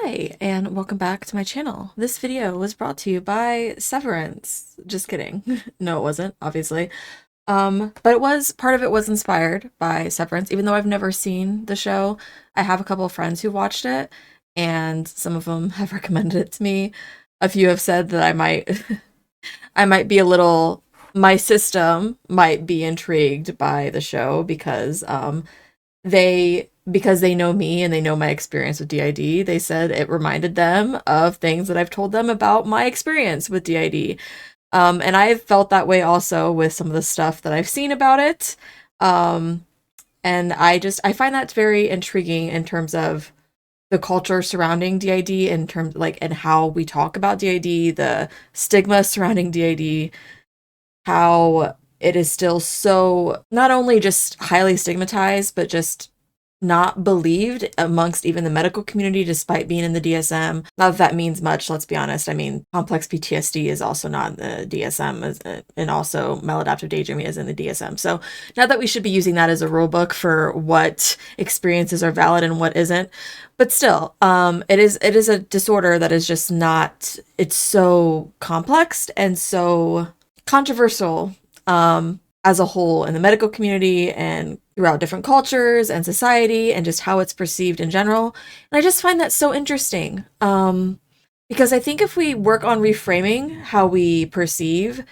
Hi, and welcome back to my channel. This video was brought to you by Severance. Just kidding. No, it wasn't, obviously. But part of it was inspired by Severance, even though I've never seen the show. I have a couple of friends who watched it, and some of them have recommended it to me. A few have said that I might, I might be a little, my system might be intrigued by the show because they know me and they know my experience with DID. They said it reminded them of things that I've told them about my experience with DID. And I've felt that way also with some of the stuff that I've seen about it. And I find that very intriguing in terms of the culture surrounding DID, and how we talk about DID, the stigma surrounding DID, how it is still so not only just highly stigmatized, but just not believed amongst even the medical community, despite being in the DSM. Not that that means much, let's be honest. I mean, complex PTSD is also not in the DSM, and also maladaptive daydreaming is in the DSM. So not that we should be using that as a rule book for what experiences are valid and what isn't, but still, it is a disorder that is just not, it's so complex and so controversial, as a whole in the medical community and throughout different cultures and society and just how it's perceived in general. And I just find that so interesting, because I think if we work on reframing how we perceive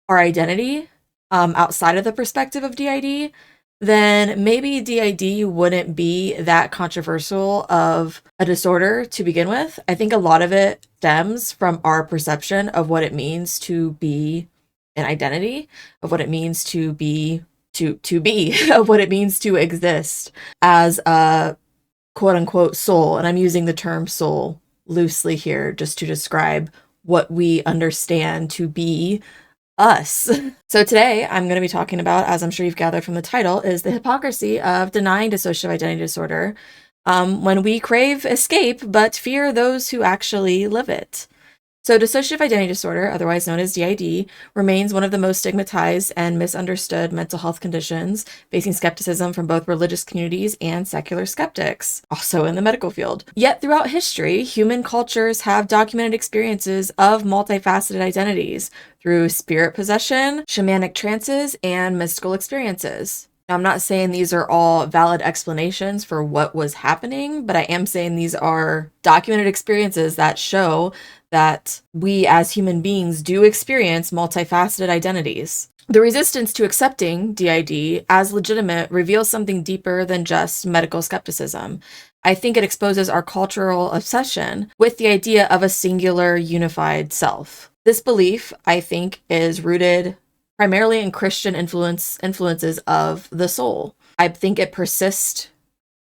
our identity outside of the perspective of DID, then maybe DID wouldn't be that controversial of a disorder to begin with. I think a lot of it stems from our perception of what it means to be an identity, of what it means to be, of what it means to exist as a quote unquote soul. And I'm using the term soul loosely here just to describe what we understand to be us. So today I'm going to be talking about, as I'm sure you've gathered from the title, is the hypocrisy of denying dissociative identity disorder, when we crave escape but fear those who actually live it. So dissociative identity disorder, otherwise known as DID, remains one of the most stigmatized and misunderstood mental health conditions, facing skepticism from both religious communities and secular skeptics, also in the medical field. Yet throughout history, human cultures have documented experiences of multifaceted identities through spirit possession, shamanic trances, and mystical experiences. Now, I'm not saying these are all valid explanations for what was happening, but I am saying these are documented experiences that show that we as human beings do experience multifaceted identities. The resistance to accepting DID as legitimate reveals something deeper than just medical skepticism. I think it exposes our cultural obsession with the idea of a singular, unified self. This belief, I think, is rooted primarily in Christian influences of the soul. I think it persists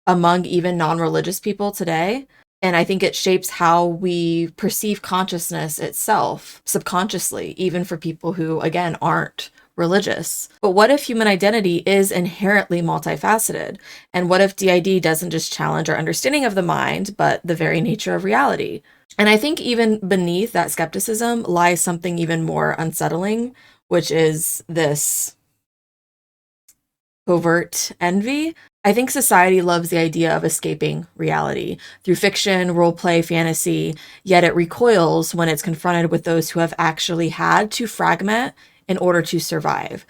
among even non-religious people today. And I think it shapes how we perceive consciousness itself subconsciously, even for people who, again, aren't religious. But what if human identity is inherently multifaceted? And what if DID doesn't just challenge our understanding of the mind, but the very nature of reality? And I think even beneath that skepticism lies something even more unsettling, which is this covert envy. I think society loves the idea of escaping reality through fiction, role play, fantasy, yet it recoils when it's confronted with those who have actually had to fragment in order to survive.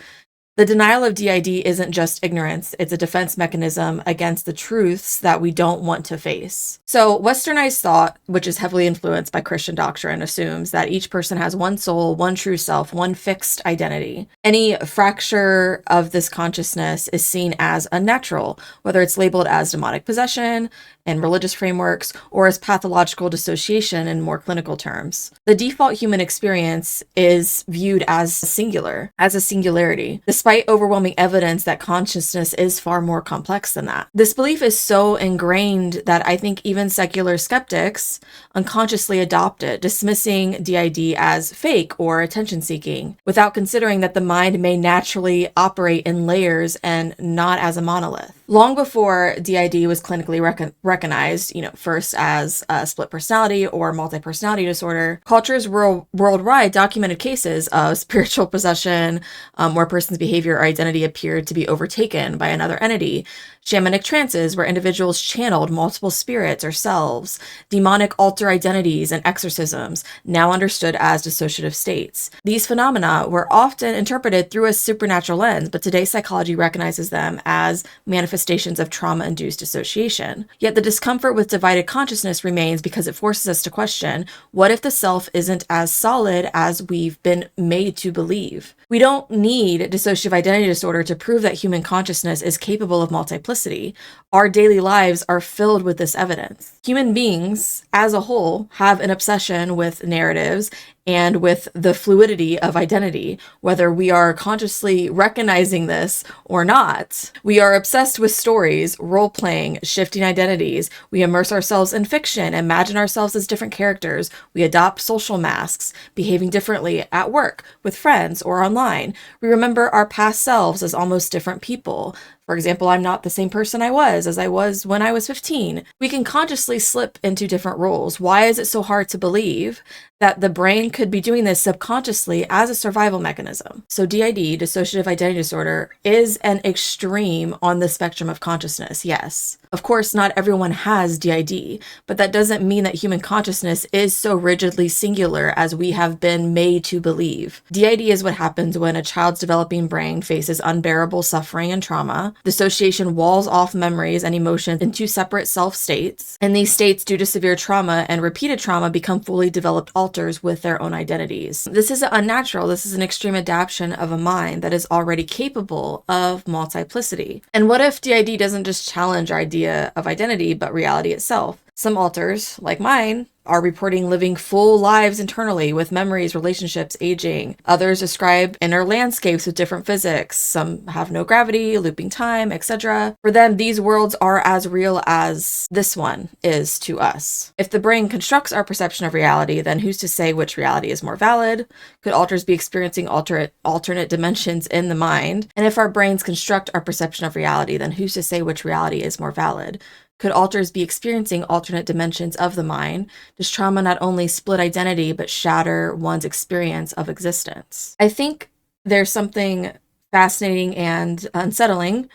The denial of DID isn't just ignorance, it's a defense mechanism against the truths that we don't want to face. So westernized thought, which is heavily influenced by Christian doctrine, assumes that each person has one soul, one true self, one fixed identity. Any fracture of this consciousness is seen as unnatural, whether it's labeled as demonic possession in religious frameworks or as pathological dissociation in more clinical terms. The default human experience is viewed as singular, as a singularity, despite overwhelming evidence that consciousness is far more complex than that. This belief is so ingrained that I think even secular skeptics unconsciously adopt it, dismissing DID as fake or attention-seeking, without considering that the mind may naturally operate in layers and not as a monolith. Long before DID was clinically recognized, first as a split personality or multi-personality disorder, cultures worldwide documented cases of spiritual possession, where a person's behavior or identity appeared to be overtaken by another entity, Shamanic trances where individuals channeled multiple spirits or selves, demonic alter identities, and exorcisms, now understood as dissociative states. These phenomena were often interpreted through a supernatural lens, but today psychology recognizes them as manifestations of trauma-induced dissociation. Yet the discomfort with divided consciousness remains because it forces us to question, what if the self isn't as solid as we've been made to believe? We don't need dissociative identity disorder to prove that human consciousness is capable of multiplicity. Our daily lives are filled with this evidence. Human beings, as a whole, have an obsession with narratives and with the fluidity of identity, whether we are consciously recognizing this or not. We are obsessed with stories, role-playing, shifting identities. We immerse ourselves in fiction, imagine ourselves as different characters. We adopt social masks, behaving differently at work, with friends, or online. We remember our past selves as almost different people. For example, I'm not the same person I was as I was when I was 15. We can consciously slip into different roles. Why is it so hard to believe that the brain could be doing this subconsciously as a survival mechanism? So DID, dissociative identity disorder, is an extreme on the spectrum of consciousness, yes. Of course, not everyone has DID, but that doesn't mean that human consciousness is so rigidly singular as we have been made to believe. DID is what happens when a child's developing brain faces unbearable suffering and trauma. Dissociation walls off memories and emotions into separate self states, and these states, due to severe trauma and repeated trauma, become fully developed alters with their own identities. This isn't unnatural. This is an extreme adaptation of a mind that is already capable of multiplicity. And what if DID doesn't just challenge our idea of identity, but reality itself? Some alters, like mine, are reporting living full lives internally with memories, relationships, aging. Others describe inner landscapes with different physics. Some have no gravity, looping time, etc. For them, these worlds are as real as this one is to us. If the brain constructs our perception of reality, then who's to say which reality is more valid? Could alters be experiencing alternate dimensions in the mind? And if our brains construct our perception of reality, then who's to say which reality is more valid? Could alters be experiencing alternate dimensions of the mind? Does trauma not only split identity, but shatter one's experience of existence? I think there's something fascinating and unsettling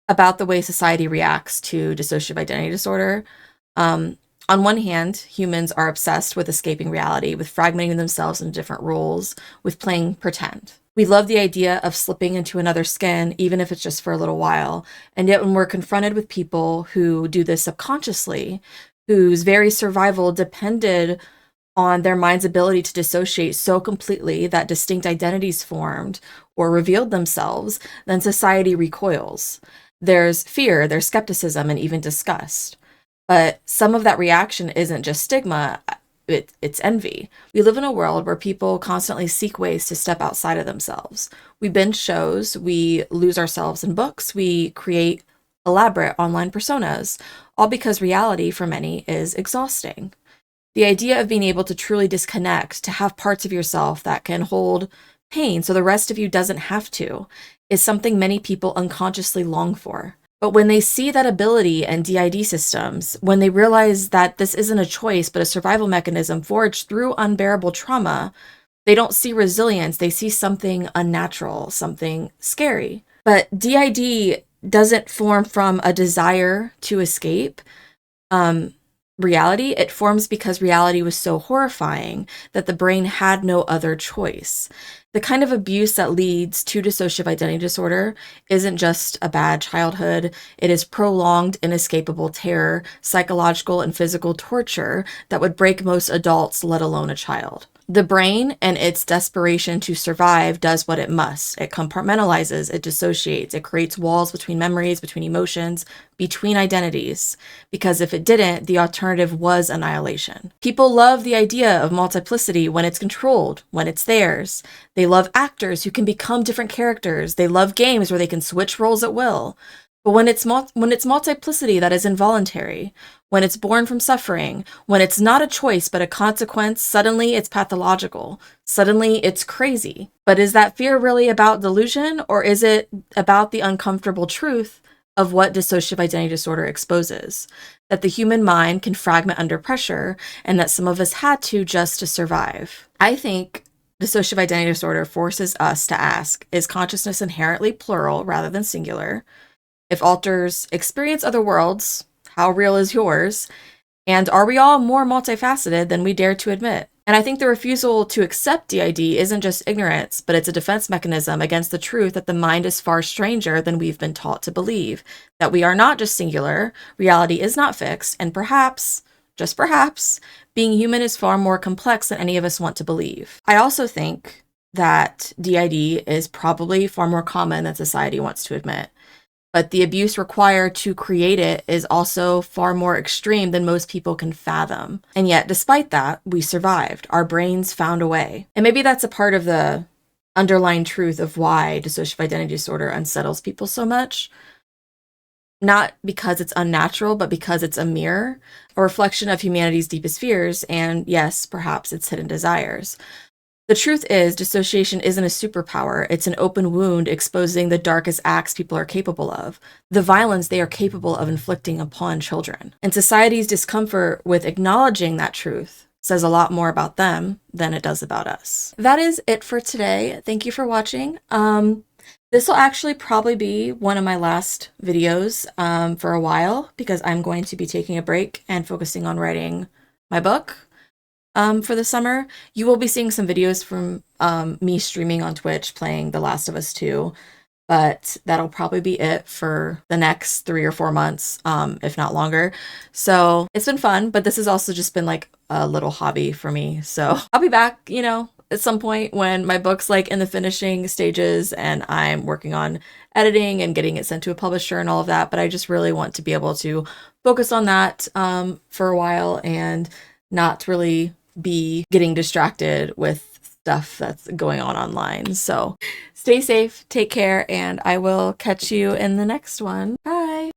about the way society reacts to dissociative identity disorder. On one hand, humans are obsessed with escaping reality, with fragmenting themselves into different roles, with playing pretend. We love the idea of slipping into another skin, even if it's just for a little while. And yet when we're confronted with people who do this subconsciously, whose very survival depended on their mind's ability to dissociate so completely that distinct identities formed or revealed themselves, then society recoils. There's fear, there's skepticism, and even disgust. But some of that reaction isn't just stigma. It's envy. We live in a world where people constantly seek ways to step outside of themselves. We binge shows, we lose ourselves in books, we create elaborate online personas, all because reality for many is exhausting. The idea of being able to truly disconnect, to have parts of yourself that can hold pain so the rest of you doesn't have to, is something many people unconsciously long for. But when they see that ability in DID systems, when they realize that this isn't a choice but a survival mechanism forged through unbearable trauma, they don't see resilience, they see something unnatural, something scary. But DID doesn't form from a desire to escape reality. It forms because reality was so horrifying that the brain had no other choice. The kind of abuse that leads to dissociative identity disorder isn't just a bad childhood. It is prolonged, inescapable terror, psychological and physical torture that would break most adults, let alone a child. The brain, in its desperation to survive, does what it must. It compartmentalizes, it dissociates, it creates walls between memories, between emotions, between identities. Because if it didn't, the alternative was annihilation. People love the idea of multiplicity when it's controlled, when it's theirs. They love actors who can become different characters. They love games where they can switch roles at will. But when it's multiplicity that is involuntary, when it's born from suffering, when it's not a choice but a consequence, suddenly it's pathological. Suddenly it's crazy. But is that fear really about delusion, or is it about the uncomfortable truth of what dissociative identity disorder exposes? That the human mind can fragment under pressure, and that some of us had to just to survive. I think dissociative identity disorder forces us to ask, is consciousness inherently plural rather than singular? If alters experience other worlds, how real is yours? And are we all more multifaceted than we dare to admit? And I think the refusal to accept DID isn't just ignorance, but it's a defense mechanism against the truth that the mind is far stranger than we've been taught to believe, that we are not just singular, reality is not fixed, and perhaps, just perhaps, being human is far more complex than any of us want to believe. I also think that DID is probably far more common than society wants to admit. But the abuse required to create it is also far more extreme than most people can fathom. And yet, despite that, we survived. Our brains found a way. And maybe that's a part of the underlying truth of why dissociative identity disorder unsettles people so much. Not because it's unnatural, but because it's a mirror, a reflection of humanity's deepest fears, and yes, perhaps its hidden desires. The truth is, dissociation isn't a superpower. It's an open wound exposing the darkest acts people are capable of, the violence they are capable of inflicting upon children. And society's discomfort with acknowledging that truth says a lot more about them than it does about us. That is it for today. Thank you for watching. This will actually probably be one of my last videos for a while, because I'm going to be taking a break and focusing on writing my book. For the summer. You will be seeing some videos from me streaming on Twitch playing The Last of Us 2, but that'll probably be it for the next 3 or 4 months, if not longer. So it's been fun, but this has also just been like a little hobby for me. So I'll be back, you know, at some point when my book's like in the finishing stages and I'm working on editing and getting it sent to a publisher and all of that. But I just really want to be able to focus on that for a while and not really be getting distracted with stuff that's going on online. So stay safe, take care, and I will catch you in the next one. Bye.